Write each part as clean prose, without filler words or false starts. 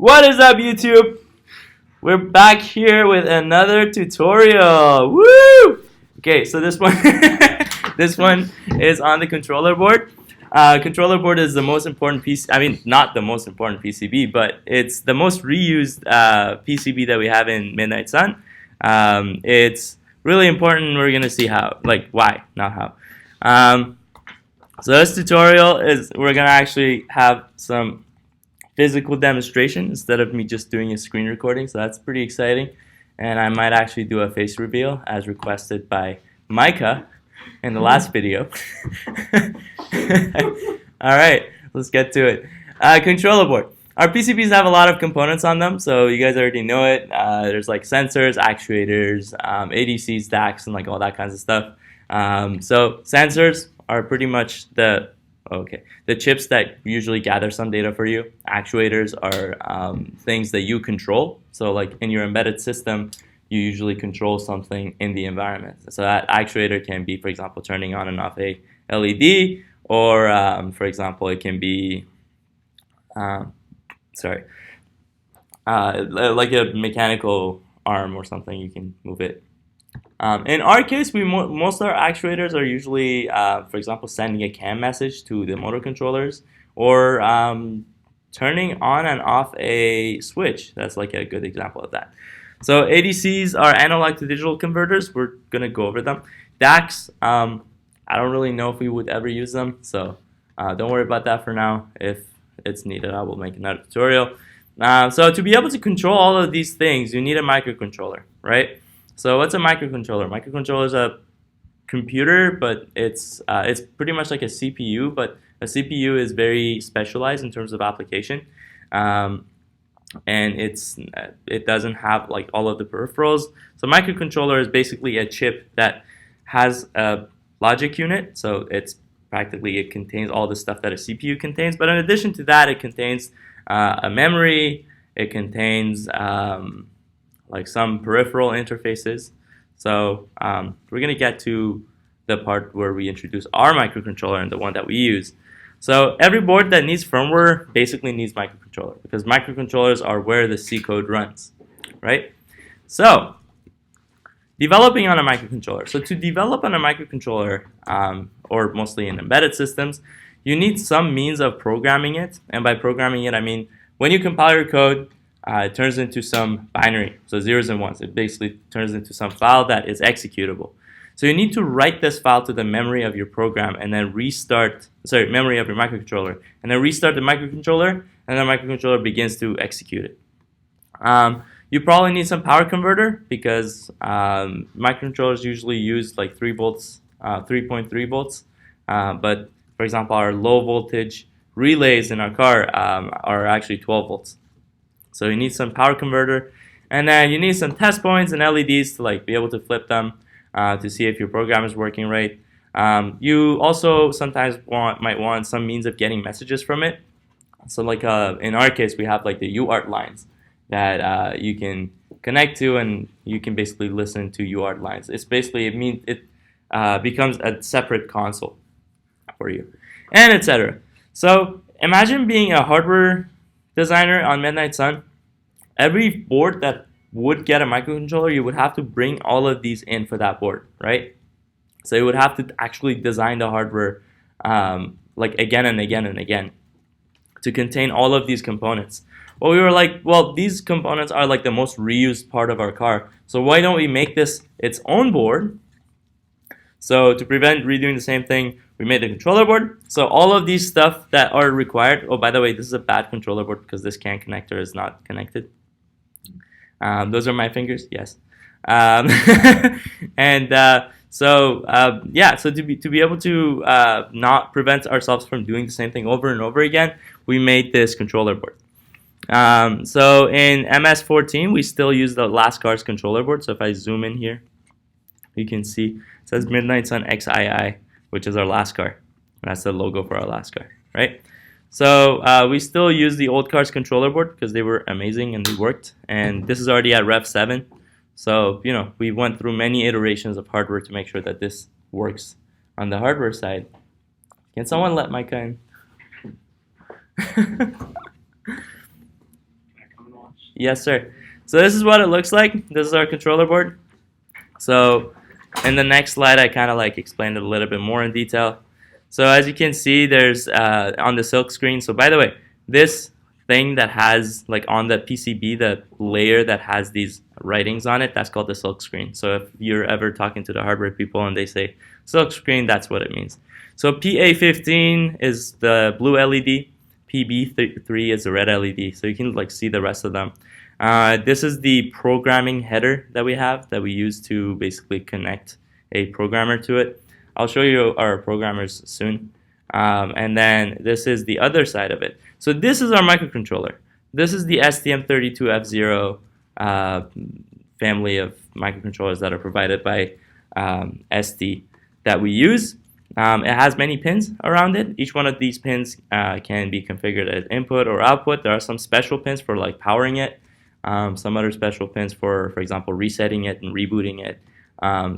What is up, YouTube? We're back here with another tutorial. Woo! Okay, so this one, this one is on the controller board. Controller board is the most important piece. I mean, not the most important PCB, but it's the most reused PCB that we have in Midnight Sun. It's really important. We're gonna see how, like, why, not how. So this tutorial is we're gonna actually have some physical demonstration instead of me just doing a screen recording, so that's pretty exciting. And I might actually do a face reveal as requested by Micah in the last video. Alright, let's get to it. Controller board. Our PCBs have a lot of components on them, so you guys already know it. There's like sensors, actuators, ADCs, DACs, and like all that kinds of stuff. So sensors are pretty much the chips that usually gather some data for you. Actuators are things that you control. So like in your embedded system, you usually control something in the environment. So that actuator can be, for example, turning on and off a LED, or for example, it can be, like a mechanical arm or something. You can move it. In our case, most of our actuators are usually, for example, sending a CAN message to the motor controllers, or turning on and off a switch. That's like a good example of that. So ADCs are analog to digital converters. We're going to go over them. DACs, I don't really know if we would ever use them, so don't worry about that for now. If it's needed, I will make another tutorial. So to be able to control all of these things, you need a microcontroller, right? So what's a microcontroller? Microcontroller is a computer, but it's pretty much like a CPU, but a CPU is very specialized in terms of application, and it doesn't have like all of the peripherals. So microcontroller is basically a chip that has a logic unit, so it contains all the stuff that a CPU contains, but in addition to that, it contains a memory, it contains like some peripheral interfaces. So we're going to get to the part where we introduce our microcontroller and the one that we use. So every board that needs firmware basically needs microcontroller, because microcontrollers are where the C code runs, right? So developing on a microcontroller. So to develop on a microcontroller, or mostly in embedded systems, you need some means of programming it. And by programming it, I mean when you compile your code, it turns into some binary, so zeros and ones. It basically turns into some file that is executable. So you need to write this file to the memory of your program and then memory of your microcontroller, and then restart the microcontroller, and the microcontroller begins to execute it. You probably need some power converter, because microcontrollers usually use like 3 volts, 3.3 volts, but for example, our low voltage relays in our car are actually 12 volts. So you need some power converter, and then you need some test points and LEDs to like be able to flip them to see if your program is working right. You also sometimes might want some means of getting messages from it. So like in our case, we have like the UART lines that you can connect to, and you can basically listen to UART lines. It becomes a separate console for you, and etc. So imagine being a hardware designer on Midnight Sun. Every board that would get a microcontroller, you would have to bring all of these in for that board, right? So you would have to actually design the hardware like again and again and again to contain all of these components. Well, we were like, well, these components are like the most reused part of our car, so why don't we make this its own board? So to prevent redoing the same thing, we made the controller board. So all of these stuff that are required. Oh, by the way, this is a bad controller board because this CAN connector is not connected. Those are my fingers, yes. So to be able to not prevent ourselves from doing the same thing over and over again, we made this controller board. So in MS14, we still use the last car's controller board. So if I zoom in here, you can see it says Midnight Sun XII, which is our last car. That's the logo for our last car, right? So we still use the old car's controller board because they were amazing and they worked. And this is already at Rev 7. So, you know, we went through many iterations of hardware to make sure that this works on the hardware side. Can someone let Micah in? Yes, sir. So this is what it looks like. This is our controller board. So in the next slide, I kind of like explained it a little bit more in detail. So as you can see, there's on the silk screen. So by the way, this thing that has like on the PCB, the layer that has these writings on it, that's called the silk screen. So if you're ever talking to the hardware people and they say silk screen, that's what it means. So PA15 is the blue LED, PB3 is the red LED. So you can like see the rest of them. This is the programming header that we have that we use to basically connect a programmer to it. I'll show you our programmers soon. And then this is the other side of it. So this is our microcontroller. This is the STM32F0 family of microcontrollers that are provided by ST that we use. It has many pins around it. Each one of these pins can be configured as input or output. There are some special pins for like powering it. Some other special pins for example, resetting it and rebooting it.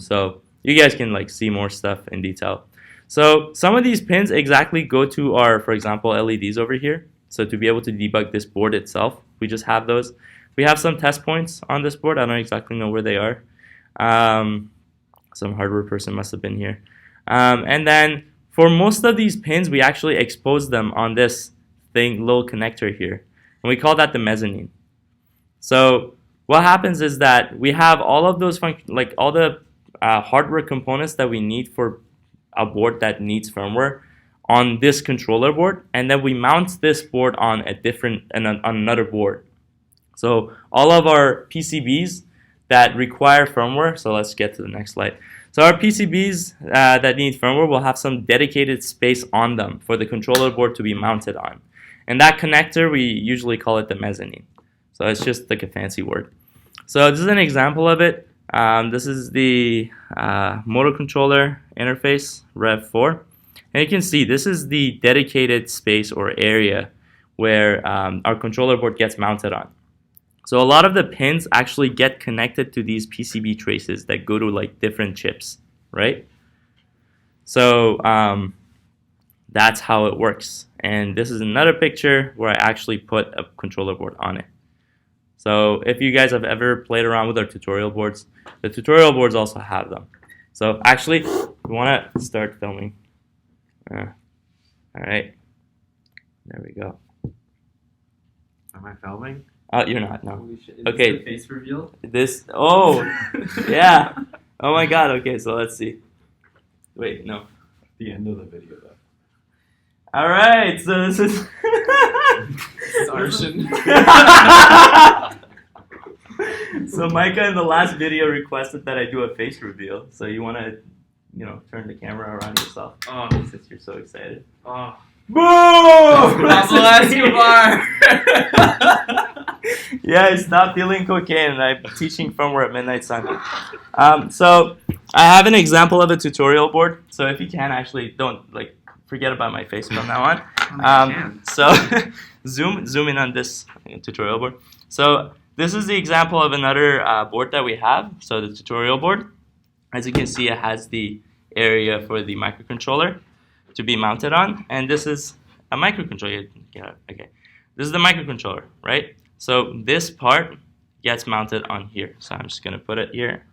So you guys can like see more stuff in detail. So some of these pins exactly go to our, for example, LEDs over here. So to be able to debug this board itself, we just have those. We have some test points on this board. I don't exactly know where they are. Some hardware person must have been here. And then for most of these pins, we actually expose them on this thing, little connector here. And we call that the mezzanine. So what happens is that we have all of those like all the hardware components that we need for a board that needs firmware on this controller board, and then we mount this board on on another board. So all of our PCBs that require firmware, so let's get to the next slide. So our PCBs that need firmware will have some dedicated space on them for the controller board to be mounted on. And that connector, we usually call it the mezzanine. So it's just like a fancy word. So this is an example of it. This is the motor controller interface, Rev 4. And you can see this is the dedicated space or area where our controller board gets mounted on. So a lot of the pins actually get connected to these PCB traces that go to like different chips, right? So that's how it works. And this is another picture where I actually put a controller board on it. So if you guys have ever played around with our tutorial boards, the tutorial boards also have them. So actually, we want to start filming. All right, there we go. Am I filming? Oh, you're not, no. Holy shit. Is Okay. this the face reveal? This, oh, yeah. Oh my god, okay, so let's see. Wait, no. The end of the video, though. All right, so this is... Arshin. So Micah in the last video requested that I do a face reveal. So you want to, turn the camera around yourself. Oh. Since you're so excited. Oh. Boom! Pablo Escobar! Yeah, I stopped dealing cocaine and I'm teaching firmware at Midnight Sun. So I have an example of a tutorial board. So if you can, actually don't forget about my face from now on. So zoom in on this tutorial board. So this is the example of another board that we have. So the tutorial board, as you can see, it has the area for the microcontroller to be mounted on, and this is a microcontroller. Yeah, okay, this is the microcontroller, right? So this part gets mounted on here. So I'm just gonna put it here.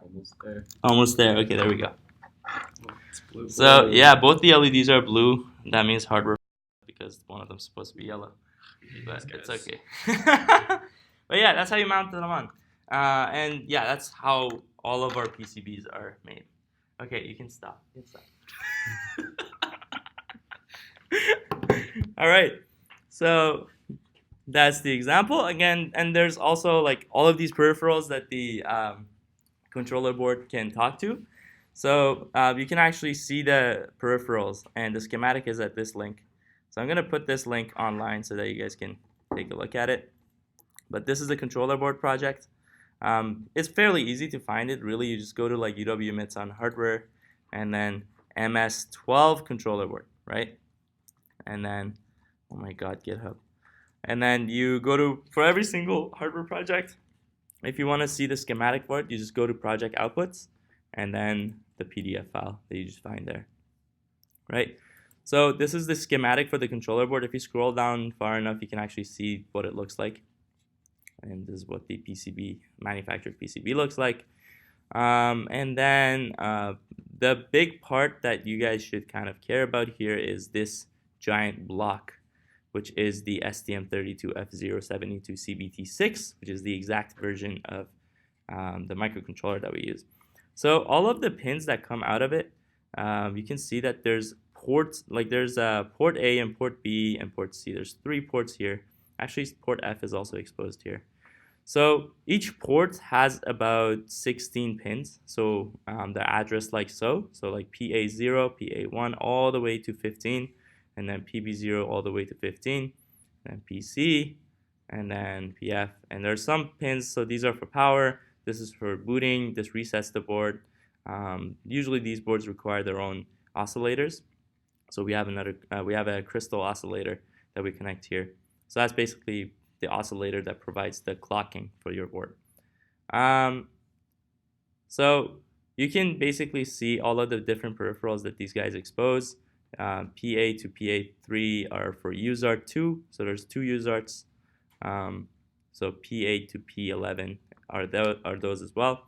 Almost there. Almost there. Okay, there we go. Oh, it's blue. So yeah, both the LEDs are blue. That means hardware because one of them's supposed to be yellow. But it's okay. But yeah, that's how you mount them on. And yeah, that's how all of our PCBs are made. Okay, you can stop. All right. So that's the example again. And there's also like all of these peripherals that the controller board can talk to. So you can actually see the peripherals, and the schematic is at this link. So I'm going to put this link online so that you guys can take a look at it. But this is the controller board project. It's fairly easy to find it. Really, you just go to like UW MITS on hardware, and then MS12 controller board, right? And then, oh my God, GitHub. And then you go to, for every single hardware project, if you want to see the schematic for it, you just go to project outputs, and then the PDF file that you just find there, right? So this is the schematic for the controller board. If you scroll down far enough, you can actually see what it looks like. And this is what the PCB, manufactured PCB looks like. And then the big part that you guys should kind of care about here is this giant block, which is the STM32F072CBT6, which is the exact version of the microcontroller that we use. So all of the pins that come out of it, you can see that there's ports, like there's port A and port B and port C. There's 3 ports here. Actually, port F is also exposed here. So each port has about 16 pins. So they're addressed like so. So like PA0, PA1, all the way to 15, and then PB0 all the way to 15, and PC, and then PF. And there's some pins. So these are for power. This is for booting. This resets the board. Usually these boards require their own oscillators. So we have a crystal oscillator that we connect here. So that's basically the oscillator that provides the clocking for your board. So you can basically see all of the different peripherals that these guys expose. PA to PA3 are for USART2, so there's 2 USARTs. So PA to P11 are those as well.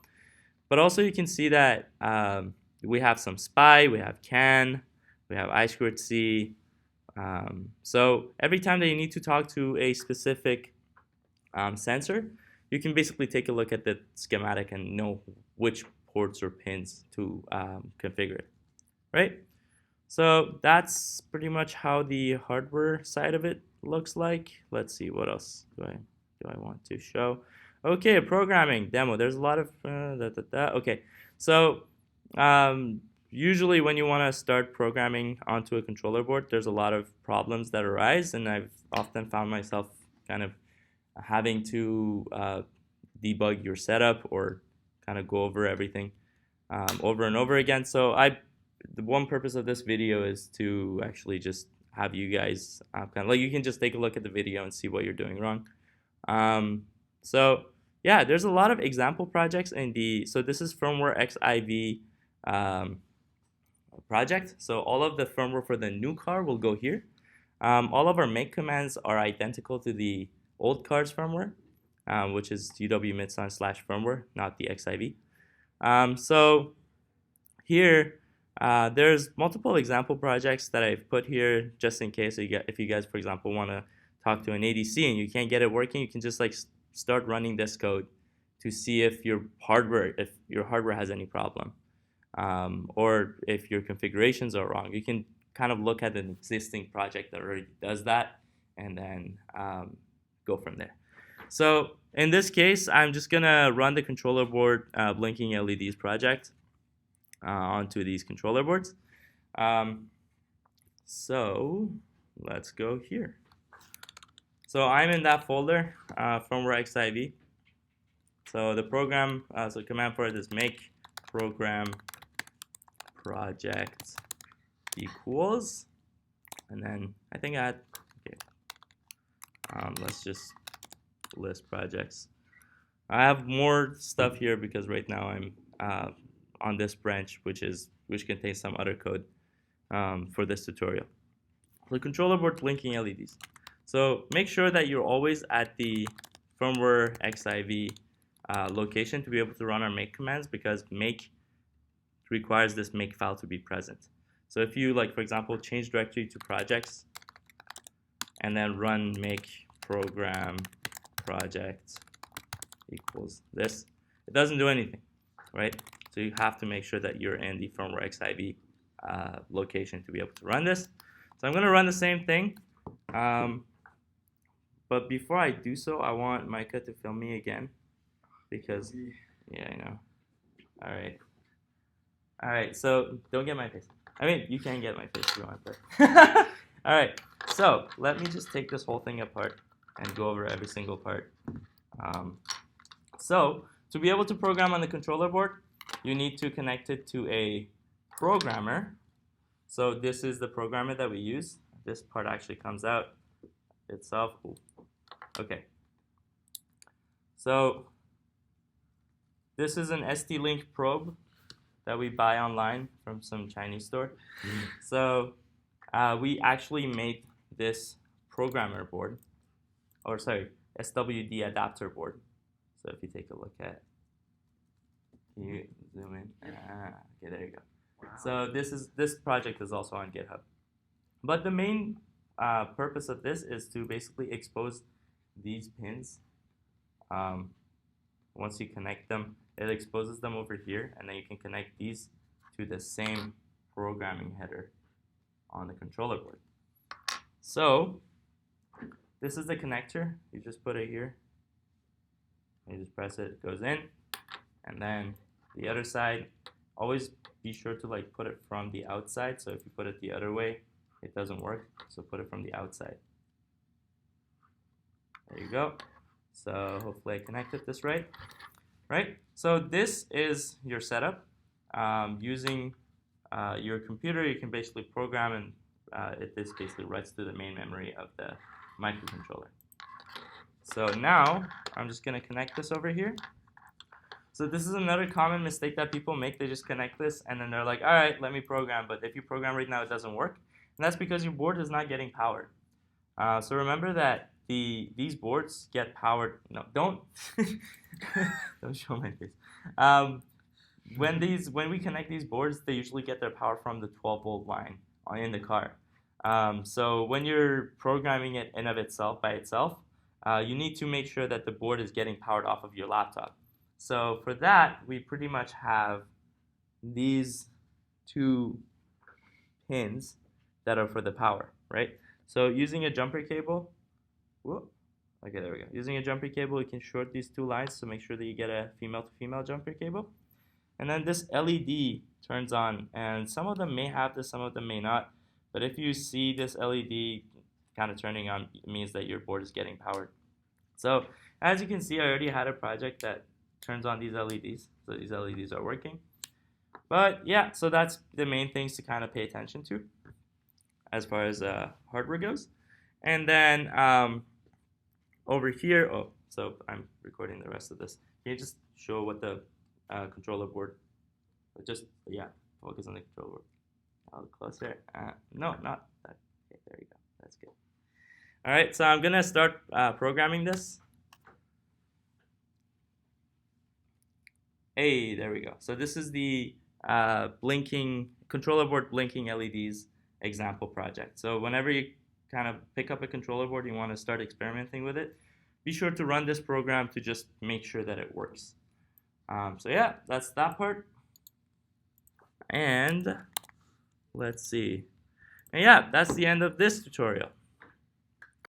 But also you can see that we have some SPI, we have CAN, we have I2C. So every time that you need to talk to a specific sensor, you can basically take a look at the schematic and know which ports or pins to configure it, right? So that's pretty much how the hardware side of it looks like. Let's see, what else do I want to show? Okay, programming demo. There's a lot of okay. So usually when you want to start programming onto a controller board, there's a lot of problems that arise, and I've often found myself kind of having to debug your setup or kind of go over everything over and over again. So the one purpose of this video is to actually just have you guys kind of like, you can just take a look at the video and see what you're doing wrong. So yeah, there's a lot of example projects in so this is Firmware XIV project. So all of the firmware for the new car will go here. All of our make commands are identical to the old car's firmware, which is uw-midsun/firmware, not the XIV. So here, there's multiple example projects that I've put here just in case if you guys, for example, want to talk to an ADC and you can't get it working, you can just like start running this code to see if your hardware has any problem, or if your configurations are wrong. You can kind of look at an existing project that already does that and then go from there. So in this case, I'm just gonna run the controller board blinking LEDs project onto these controller boards. So let's go here. So I'm in that folder, firmware XIV. So the program, so command for it is make program project equals, and then I think I had, okay, let's just list projects. I have more stuff here because right now I'm on this branch, which contains some other code for this tutorial. The controller board blinking LEDs. So make sure that you're always at the firmware XIV location to be able to run our make commands, because make requires this make file to be present. So if you, like, for example, change directory to projects and then run make program project equals this, it doesn't do anything, right? So you have to make sure that you're in the firmware XIV location to be able to run this. So I'm going to run the same thing. But before I do so, I want Micah to film me again, because, yeah, I know. All right, so don't get my face. I mean, you can get my face if you want, but. All right, so let me just take this whole thing apart and go over every single part. So to be able to program on the controller board, you need to connect it to a programmer. So this is the programmer that we use. This part actually comes out itself. Ooh. Okay. So this is an ST-Link probe that we buy online from some Chinese store. So we actually made this programmer board, or sorry, SWD adapter board. So if you take a look at, can you zoom in? Okay, there you go. Wow. So this project is also on GitHub. But the main purpose of this is to basically expose these pins. Once you connect them, it exposes them over here, and then you can connect these to the same programming header on the controller board. So this is the connector. You just put it here. You just press it, it goes in. And then the other side, always be sure to like put it from the outside. So if you put it the other way, it doesn't work. So put it from the outside. There you go. So hopefully I connected this right. So this is your setup. Using your computer, you can basically program, and this basically writes to the main memory of the microcontroller. So now I'm just going to connect this over here. So this is another common mistake that people make. They just connect this and then they're like, all right, let me program. But if you program right now, it doesn't work. And that's because your board is not getting powered. So remember that these boards get powered. No, don't don't show my face. When we connect these boards, they usually get their power from the 12-volt line in the car. So when you're programming it in of itself by itself, you need to make sure that the board is getting powered off of your laptop. So for that, we pretty much have these two pins that are for the power, right? So using a jumper cable, okay, there we go. Using a jumper cable, you can short these two lines to make sure that you get a female-to-female jumper cable. And then this LED turns on, and some of them may have this, some of them may not. But if you see this LED kind of turning on, it means that your board is getting powered. So as you can see, I already had a project that turns on these LEDs. So these LEDs are working. But yeah, so that's the main things to kind of pay attention to as far as hardware goes. And then over here, so I'm recording the rest of this. Can you just show what the controller board, focus on the controller board. A little closer. No, not that. Okay, there you go. That's good. All right, so I'm gonna start programming this. Hey, there we go. So this is the blinking controller board blinking LEDs example project. So whenever you kind of pick up a controller board, you want to start experimenting with it, be sure to run this program to just make sure that it works. So yeah, that's that part. And let's see. And yeah, that's the end of this tutorial.